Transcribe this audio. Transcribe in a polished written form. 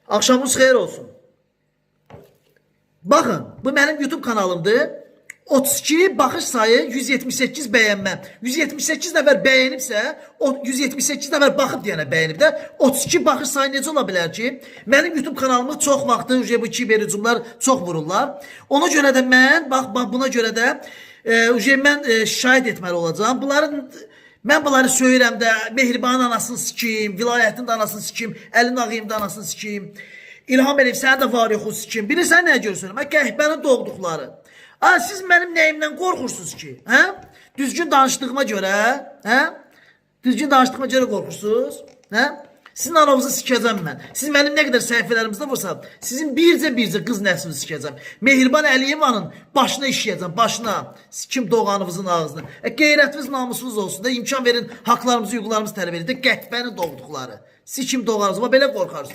Akşamınız xeyir olsun. Bakın, bu benim YouTube kanalımdır. 32 baxış sayı, 178 bəyənmə. 178 nəfər bəyənibsə, o 178 nəfər baxıb deyənə bəyənib də 32 baxış sayı necə ola bilər ki, mənim YouTube kanalımı çox vaxtı bu kiberhücumlar çox vururlar. Ona görə də mən, bax buna görə də mən şikayət etməli olacağam. Mən bunları söyürəm də, Mehribanın anasını sikiyim, vilayətin də anasını sikiyim, Əlin Ağayım da anasını sikiyim, İlham Əliyev sənin də var yoxu sikiyim. Bilirsən nə görürsün? Qəhbənin doğduqları. Siz mənim nəyimdən qorxursunuz ki? Düzgün danışdığıma görə, düzgün danışdığıma görə qorxursunuz. Sizin anavızı sikəcəm mən. Siz mənim nə qədər səhifələrimizdə vursam, sizin bircə qız nəslini sikəcəm. Mehriban Əliyevanın başına işləyəcəm, başına. Sikim doğanınızın ağzını. Qeyrətiniz, namusunuz olsun da, imkan verin, haqlarımızı, hüquqlarımızı tələb edin də, qəhbənin doğduqları. Sikim doğanınızı, belə qorxarsınız.